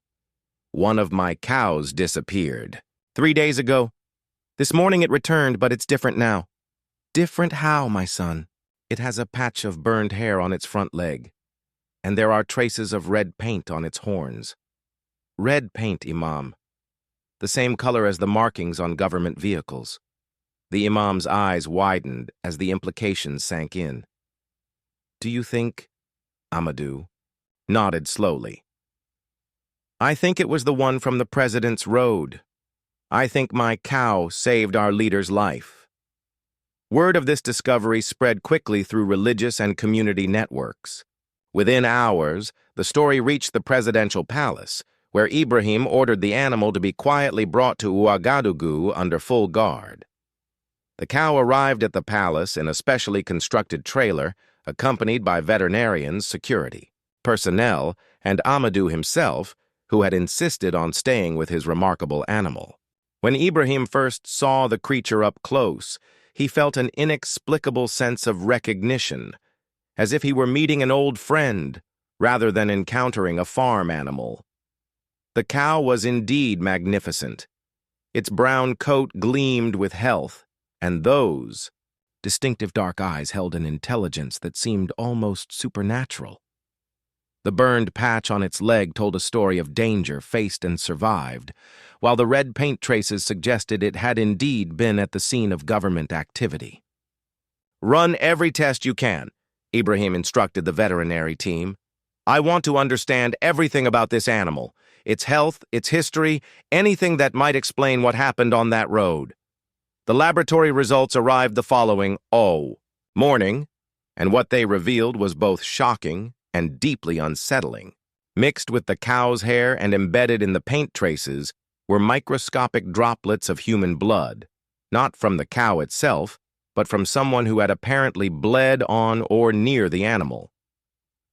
A: "one of my cows disappeared 3 days ago. This morning it returned, but it's different now." "Different how, my son?" "It has a patch of burned hair on its front leg, and there are traces of red paint on its horns." "Red paint, Imam. The same color as the markings on government vehicles." The Imam's eyes widened as the implications sank in. "Do you think—" Amadou nodded slowly. "I think it was the one from the President's road. I think my cow saved our leader's life." Word of this discovery spread quickly through religious and community networks. Within hours, the story reached the presidential palace, where Ibrahim ordered the animal to be quietly brought to Ouagadougou under full guard. The cow arrived at the palace in a specially constructed trailer, accompanied by veterinarians, security personnel, and Amadou himself, who had insisted on staying with his remarkable animal. When Ibrahim first saw the creature up close, he felt an inexplicable sense of recognition, as if he were meeting an old friend rather than encountering a farm animal. The cow was indeed magnificent. Its brown coat gleamed with health, and those distinctive dark eyes held an intelligence that seemed almost supernatural. The burned patch on its leg told a story of danger faced and survived, while the red paint traces suggested it had indeed been at the scene of government activity. "Run every test you can," Ibrahim instructed the veterinary team. "I want to understand everything about this animal, its health, its history, anything that might explain what happened on that road." The laboratory results arrived the following morning, and what they revealed was both shocking and deeply unsettling. Mixed with the cow's hair and embedded in the paint traces were microscopic droplets of human blood, not from the cow itself, but from someone who had apparently bled on or near the animal.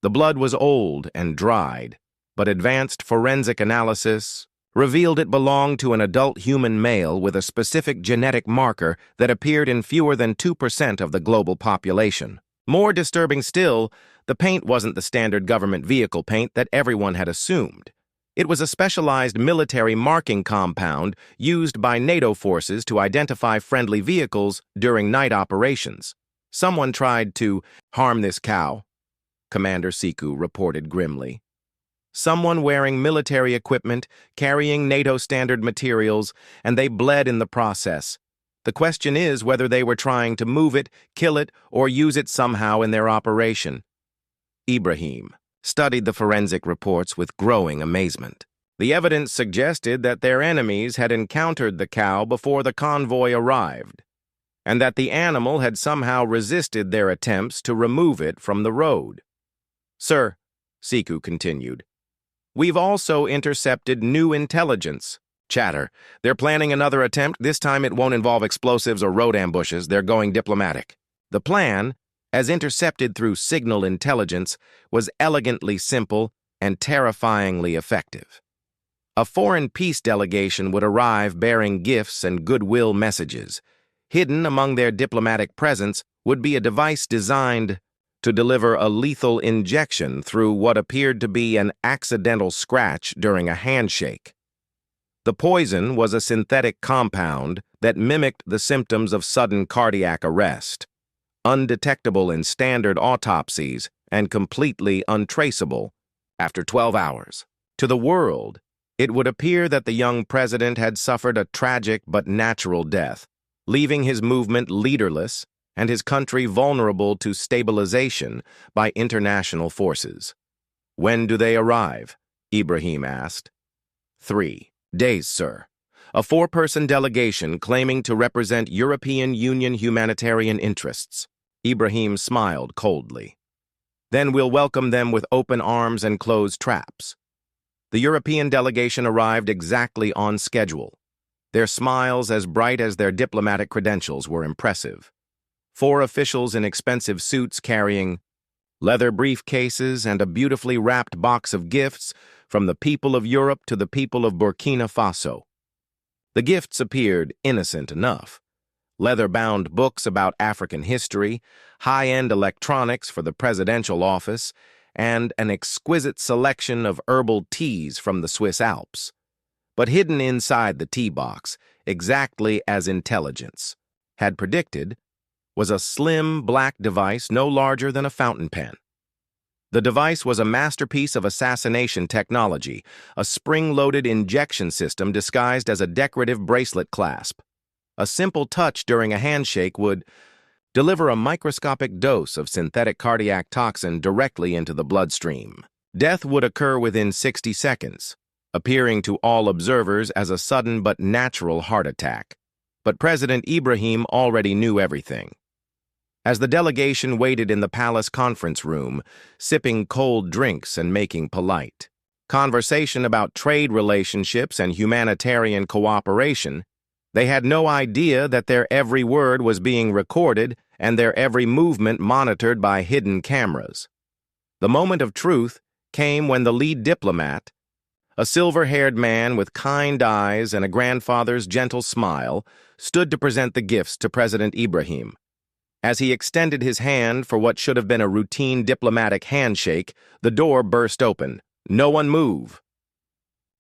A: The blood was old and dried, but advanced forensic analysis revealed it belonged to an adult human male with a specific genetic marker that appeared in fewer than 2% of the global population. More disturbing still, the paint wasn't the standard government vehicle paint that everyone had assumed. It was a specialized military marking compound used by NATO forces to identify friendly vehicles during night operations. "Someone tried to harm this cow," Commander Siku reported grimly. "Someone wearing military equipment, carrying NATO standard materials, and they bled in the process. The question is whether they were trying to move it, kill it, or use it somehow in their operation." Ibrahim studied the forensic reports with growing amazement. The evidence suggested that their enemies had encountered the cow before the convoy arrived, and that the animal had somehow resisted their attempts to remove it from the road. "Sir," Siku continued, "we've also intercepted new intelligence." "Chatter. They're planning another attempt. This time it won't involve explosives or road ambushes. They're going diplomatic." The plan, as intercepted through signal intelligence, was elegantly simple and terrifyingly effective. A foreign peace delegation would arrive bearing gifts and goodwill messages. Hidden among their diplomatic presence would be a device designed to deliver a lethal injection through what appeared to be an accidental scratch during a handshake. The poison was a synthetic compound that mimicked the symptoms of sudden cardiac arrest, undetectable in standard autopsies and completely untraceable after 12 hours. To the world, it would appear that the young president had suffered a tragic but natural death, leaving his movement leaderless and his country vulnerable to stabilization by international forces. "When do they arrive?" Ibrahim asked. 3 days, sir. A 4-person delegation claiming to represent European Union humanitarian interests. Ibrahim smiled coldly. Then we'll welcome them with open arms and closed traps. The European delegation arrived exactly on schedule. Their smiles, as bright as their diplomatic credentials, were impressive. 4 officials in expensive suits carrying leather briefcases and a beautifully wrapped box of gifts from the people of Europe to the people of Burkina Faso. The gifts appeared innocent enough. Leather-bound books about African history, high-end electronics for the presidential office, and an exquisite selection of herbal teas from the Swiss Alps. But hidden inside the tea box, exactly as intelligence had predicted, was a slim black device no larger than a fountain pen. The device was a masterpiece of assassination technology, a spring-loaded injection system disguised as a decorative bracelet clasp. A simple touch during a handshake would deliver a microscopic dose of synthetic cardiac toxin directly into the bloodstream. Death would occur within 60 seconds, appearing to all observers as a sudden but natural heart attack. But President Ibrahim already knew everything. As the delegation waited in the palace conference room, sipping cold drinks and making polite conversation about trade relationships and humanitarian cooperation, they had no idea that their every word was being recorded and their every movement monitored by hidden cameras. The moment of truth came when the lead diplomat, a silver-haired man with kind eyes and a grandfather's gentle smile, stood to present the gifts to President Ibrahim. As he extended his hand for what should have been a routine diplomatic handshake, the door burst open. "No one move."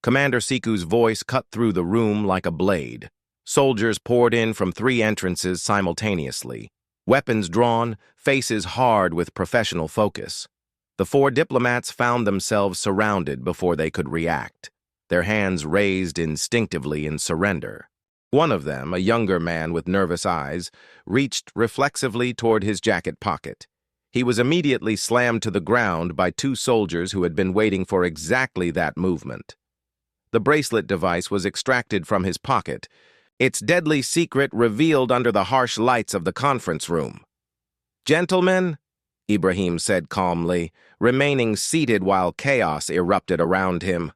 A: Commander Siku's voice cut through the room like a blade. Soldiers poured in from 3 entrances simultaneously, weapons drawn, faces hard with professional focus. The 4 diplomats found themselves surrounded before they could react, their hands raised instinctively in surrender. One of them, a younger man with nervous eyes, reached reflexively toward his jacket pocket. He was immediately slammed to the ground by 2 soldiers who had been waiting for exactly that movement. The bracelet device was extracted from his pocket, its deadly secret revealed under the harsh lights of the conference room. "Gentlemen," Ibrahim said calmly, remaining seated while chaos erupted around him,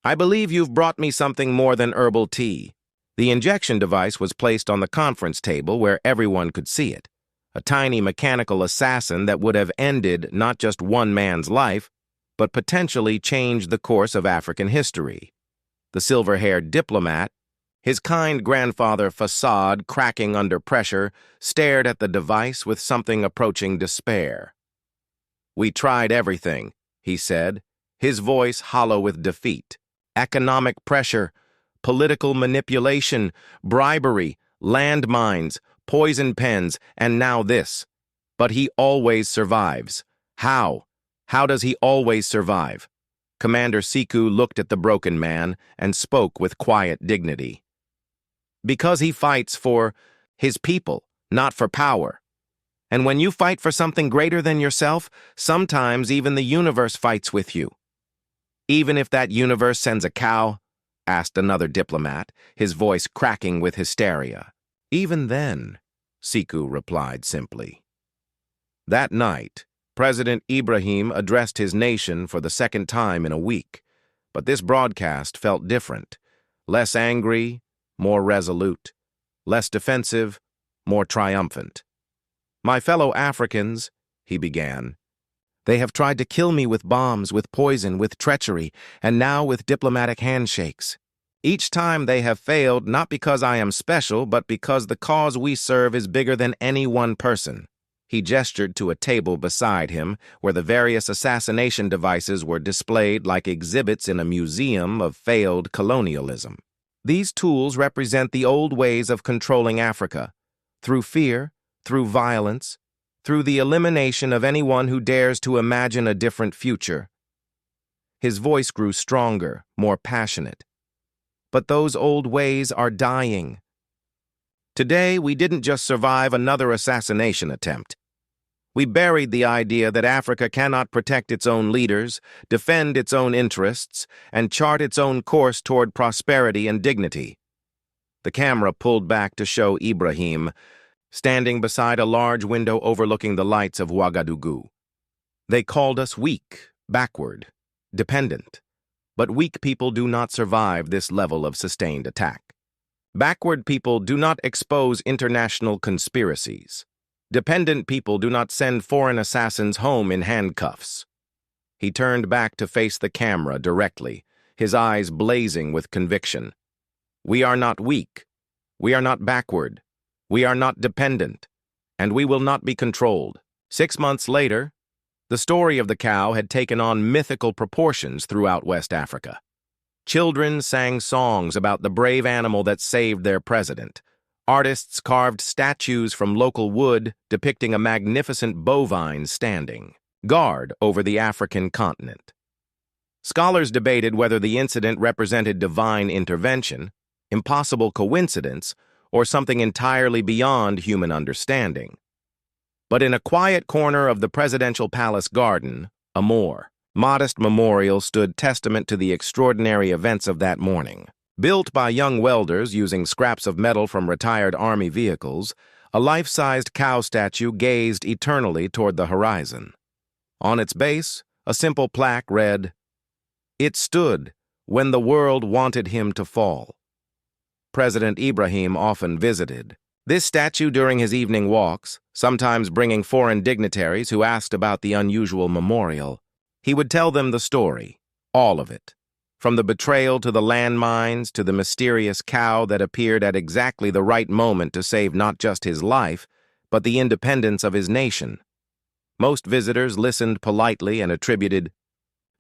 A: "I believe you've brought me something more than herbal tea." The injection device was placed on the conference table where everyone could see it, a tiny mechanical assassin that would have ended not just one man's life, but potentially changed the course of African history. The silver-haired diplomat, his kind grandfather facade cracking under pressure, stared at the device with something approaching despair. "We tried everything," he said, his voice hollow with defeat. "Economic pressure, political manipulation, bribery, landmines, poison pens, and now this. But he always survives. How? How does he always survive?" Commander Siku looked at the broken man and spoke with quiet dignity. "Because he fights for his people, not for power. And when you fight for something greater than yourself, sometimes even the universe fights with you." "Even if that universe sends a cow?" asked another diplomat, his voice cracking with hysteria. "Even then," Siku replied simply. That night, President Ibrahim addressed his nation for the 2nd time in a week, but this broadcast felt different, less angry, more resolute, less defensive, more triumphant. "My fellow Africans," he began, "they have tried to kill me with bombs, with poison, with treachery, and now with diplomatic handshakes. Each time they have failed not because I am special, but because the cause we serve is bigger than any one person." He gestured to a table beside him where the various assassination devices were displayed like exhibits in a museum of failed colonialism. "These tools represent the old ways of controlling Africa, through fear, through violence, through the elimination of anyone who dares to imagine a different future." His voice grew stronger, more passionate. "But those old ways are dying. Today, we didn't just survive another assassination attempt. We buried the idea that Africa cannot protect its own leaders, defend its own interests, and chart its own course toward prosperity and dignity. The camera pulled back to show Ibrahim, standing beside a large window overlooking the lights of Ouagadougou. They called us weak, backward, dependent. But weak people do not survive this level of sustained attack. Backward people do not expose international conspiracies. Dependent people do not send foreign assassins home in handcuffs. He turned back to face the camera directly, his eyes blazing with conviction. We are not weak. We are not backward. We are not dependent. And we will not be controlled. 6 months later, the story of the cow had taken on mythical proportions throughout West Africa. Children sang songs about the brave animal that saved their president. Artists carved statues from local wood depicting a magnificent bovine standing guard over the African continent. Scholars debated whether the incident represented divine intervention, impossible coincidence, or something entirely beyond human understanding. But in a quiet corner of the presidential palace garden, a more modest memorial stood testament to the extraordinary events of that morning. Built by young welders using scraps of metal from retired army vehicles, a life-sized cow statue gazed eternally toward the horizon. On its base, a simple plaque read, "It stood when the world wanted him to fall." President Ibrahim often visited this statue during his evening walks, sometimes bringing foreign dignitaries who asked about the unusual memorial. He would tell them the story, all of it, from the betrayal to the landmines to the mysterious cow that appeared at exactly the right moment to save not just his life, but the independence of his nation. Most visitors listened politely and attributed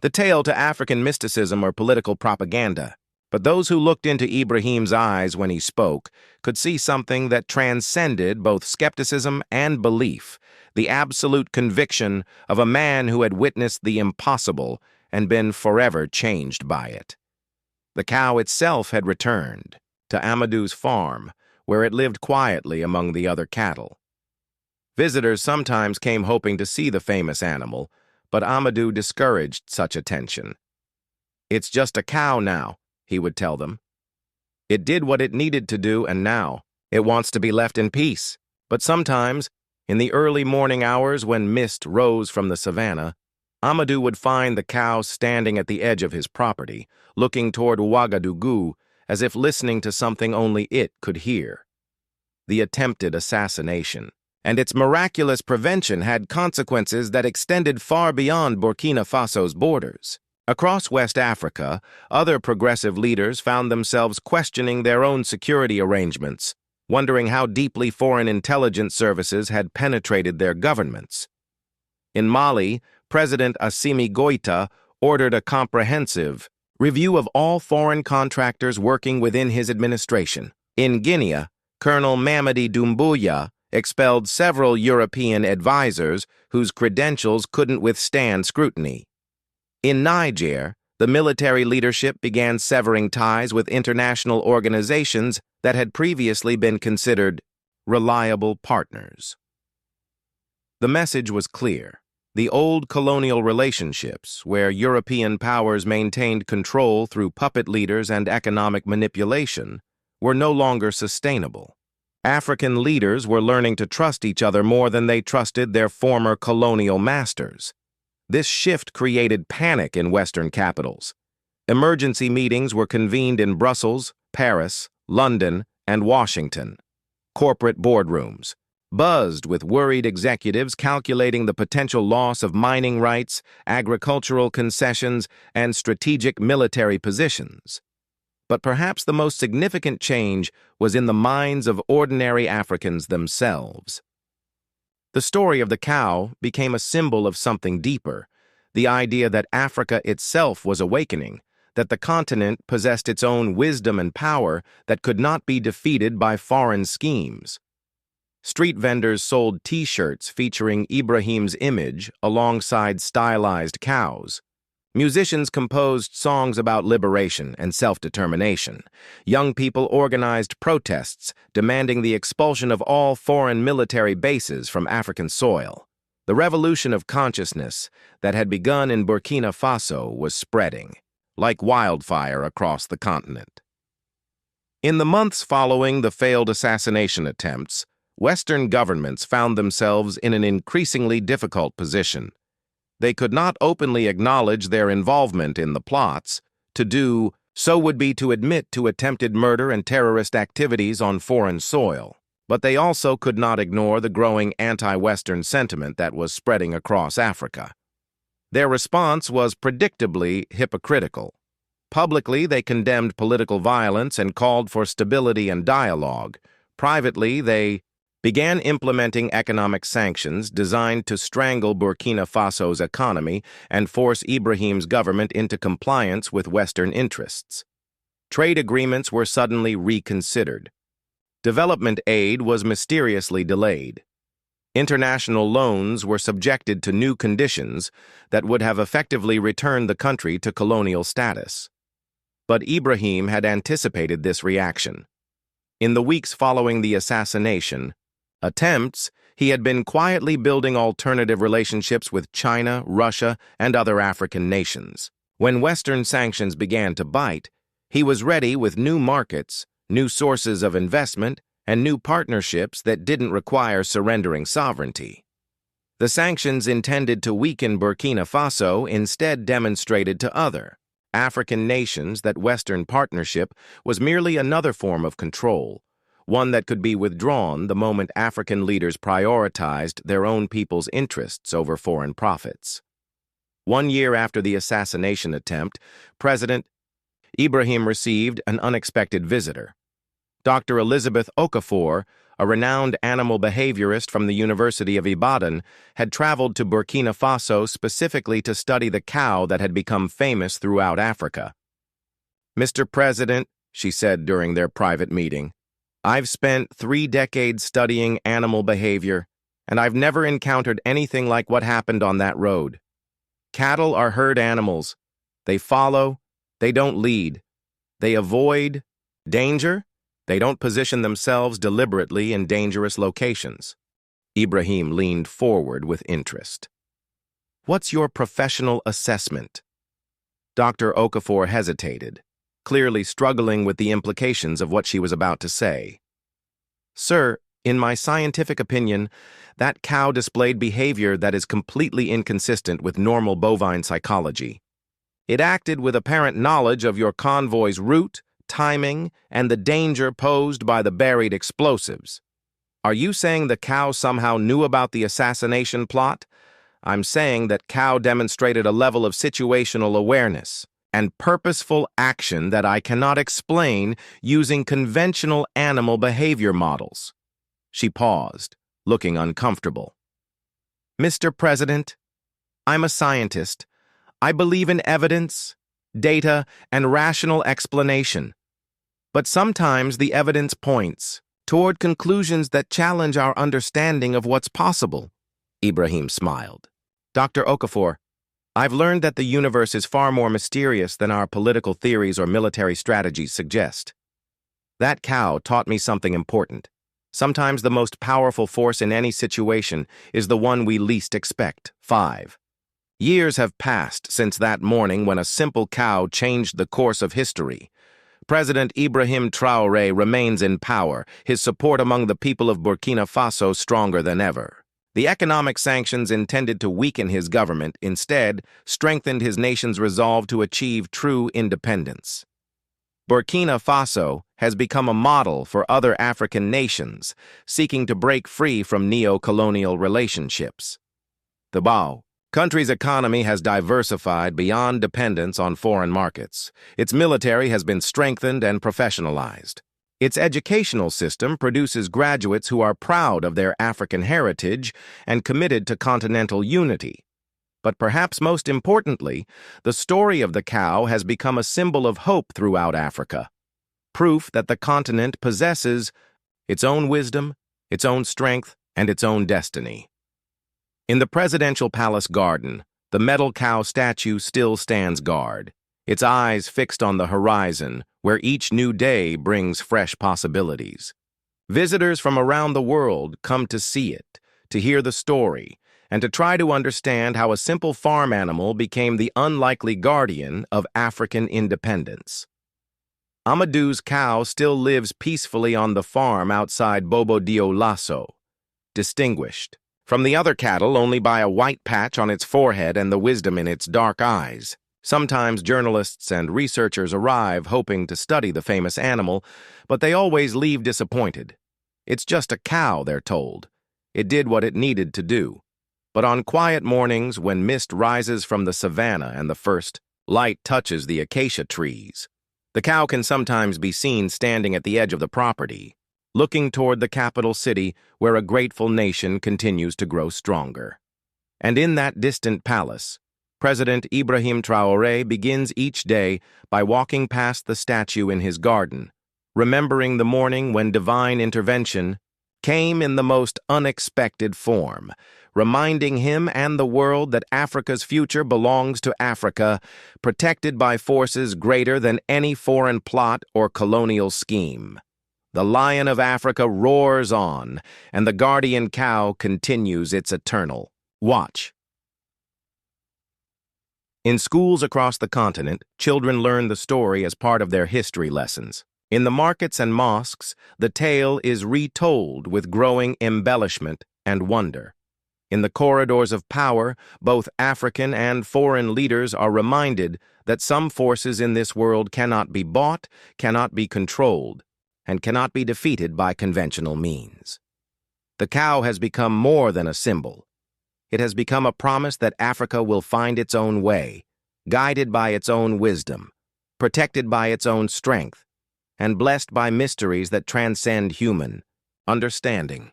A: the tale to African mysticism or political propaganda. But those who looked into Ibrahim's eyes when he spoke could see something that transcended both skepticism and belief, the absolute conviction of a man who had witnessed the impossible and been forever changed by it. The cow itself had returned to Amadou's farm, where it lived quietly among the other cattle. Visitors sometimes came hoping to see the famous animal, but Amadou discouraged such attention. "It's just a cow now," he would tell them. "It did what it needed to do, and now it wants to be left in peace." But sometimes, in the early morning hours when mist rose from the savannah, Amadou would find the cow standing at the edge of his property, looking toward Ouagadougou as if listening to something only it could hear. The attempted assassination and its miraculous prevention had consequences that extended far beyond Burkina Faso's borders. Across West Africa, other progressive leaders found themselves questioning their own security arrangements, wondering how deeply foreign intelligence services had penetrated their governments. In Mali, President Assimi Goïta ordered a comprehensive review of all foreign contractors working within his administration. In Guinea, Colonel Mamadi Doumbouya expelled several European advisors whose credentials couldn't withstand scrutiny. In Niger, the military leadership began severing ties with international organizations that had previously been considered reliable partners. The message was clear. The old colonial relationships, where European powers maintained control through puppet leaders and economic manipulation, were no longer sustainable. African leaders were learning to trust each other more than they trusted their former colonial masters. This shift created panic in Western capitals. Emergency meetings were convened in Brussels, Paris, London, and Washington. Corporate boardrooms buzzed with worried executives calculating the potential loss of mining rights, agricultural concessions, and strategic military positions. But perhaps the most significant change was in the minds of ordinary Africans themselves. The story of the cow became a symbol of something deeper, the idea that Africa itself was awakening, that the continent possessed its own wisdom and power that could not be defeated by foreign schemes. Street vendors sold T-shirts featuring Ibrahim's image alongside stylized cows. Musicians composed songs about liberation and self-determination. Young people organized protests demanding the expulsion of all foreign military bases from African soil. The revolution of consciousness that had begun in Burkina Faso was spreading, like wildfire across the continent. In the months following the failed assassination attempts, Western governments found themselves in an increasingly difficult position. They could not openly acknowledge their involvement in the plots. To do so would be to admit to attempted murder and terrorist activities on foreign soil. But they also could not ignore the growing anti-Western sentiment that was spreading across Africa. Their response was predictably hypocritical. Publicly, they condemned political violence and called for stability and dialogue. Privately, they began implementing economic sanctions designed to strangle Burkina Faso's economy and force Ibrahim's government into compliance with Western interests. Trade agreements were suddenly reconsidered. Development aid was mysteriously delayed. International loans were subjected to new conditions that would have effectively returned the country to colonial status. But Ibrahim had anticipated this reaction. In the weeks following the assassination attempts, he had been quietly building alternative relationships with China, Russia, and other African nations. When Western sanctions began to bite, he was ready with new markets, new sources of investment, and new partnerships that didn't require surrendering sovereignty. The sanctions intended to weaken Burkina Faso instead demonstrated to other African nations that Western partnership was merely another form of control, one that could be withdrawn the moment African leaders prioritized their own people's interests over foreign profits. 1 year after the assassination attempt, President Ibrahim received an unexpected visitor. Dr. Elizabeth Okafor, a renowned animal behaviorist from the University of Ibadan, had traveled to Burkina Faso specifically to study the cow that had become famous throughout Africa. "Mr. President," she said during their private meeting, "I've spent 3 decades studying animal behavior, and I've never encountered anything like what happened on that road. Cattle are herd animals. They follow, they don't lead. They avoid danger. They don't position themselves deliberately in dangerous locations." Ibrahim leaned forward with interest. "What's your professional assessment?" Dr. Okafor hesitated, clearly struggling with the implications of what she was about to say. "Sir, in my scientific opinion, that cow displayed behavior that is completely inconsistent with normal bovine psychology. It acted with apparent knowledge of your convoy's route, timing, and the danger posed by the buried explosives. Are you saying the cow somehow knew about the assassination plot? I'm saying that cow demonstrated a level of situational awareness and purposeful action that I cannot explain using conventional animal behavior models." She paused, looking uncomfortable. "Mr. President, I'm a scientist. I believe in evidence, data, and rational explanation. But sometimes the evidence points toward conclusions that challenge our understanding of what's possible." Ibrahim smiled. "Dr. Okafor, I've learned that the universe is far more mysterious than our political theories or military strategies suggest. That cow taught me something important. Sometimes the most powerful force in any situation is the one we least expect." 5. Years have passed since that morning when a simple cow changed the course of history. President Ibrahim Traoré remains in power, his support among the people of Burkina Faso stronger than ever. The economic sanctions intended to weaken his government instead strengthened his nation's resolve to achieve true independence. Burkina Faso has become a model for other African nations seeking to break free from neo-colonial relationships. The country's economy has diversified beyond dependence on foreign markets. Its military has been strengthened and professionalized. Its educational system produces graduates who are proud of their African heritage and committed to continental unity. But perhaps most importantly, the story of the cow has become a symbol of hope throughout Africa, proof that the continent possesses its own wisdom, its own strength, and its own destiny. In the presidential palace garden, the metal cow statue still stands guard, its eyes fixed on the horizon, where each new day brings fresh possibilities. Visitors from around the world come to see it, to hear the story, and to try to understand how a simple farm animal became the unlikely guardian of African independence. Amadou's cow still lives peacefully on the farm outside Bobo Dioulasso, distinguished from the other cattle only by a white patch on its forehead and the wisdom in its dark eyes. Sometimes journalists and researchers arrive hoping to study the famous animal, but they always leave disappointed. It's just a cow, they're told. It did what it needed to do. But on quiet mornings, when mist rises from the savanna and the first light touches the acacia trees, the cow can sometimes be seen standing at the edge of the property, looking toward the capital city where a grateful nation continues to grow stronger. And in that distant palace, President Ibrahim Traoré begins each day by walking past the statue in his garden, remembering the morning when divine intervention came in the most unexpected form, reminding him and the world that Africa's future belongs to Africa, protected by forces greater than any foreign plot or colonial scheme. The lion of Africa roars on, and the guardian cow continues its eternal watch. In schools across the continent, children learn the story as part of their history lessons. In the markets and mosques, the tale is retold with growing embellishment and wonder. In the corridors of power, both African and foreign leaders are reminded that some forces in this world cannot be bought, cannot be controlled, and cannot be defeated by conventional means. The cow has become more than a symbol. It has become a promise that Africa will find its own way, guided by its own wisdom, protected by its own strength, and blessed by mysteries that transcend human understanding.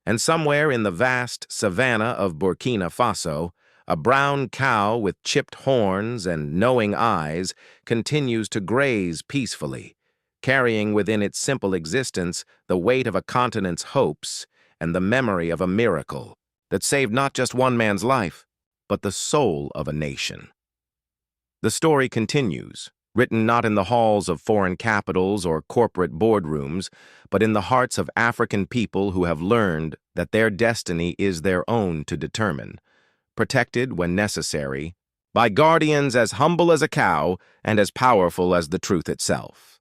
A: And somewhere in the vast savanna of Burkina Faso, a brown cow with chipped horns and knowing eyes continues to graze peacefully, carrying within its simple existence the weight of a continent's hopes and the memory of a miracle that saved not just one man's life, but the soul of a nation. The story continues, written not in the halls of foreign capitals or corporate boardrooms, but in the hearts of African people who have learned that their destiny is their own to determine, protected when necessary, by guardians as humble as a cow and as powerful as the truth itself.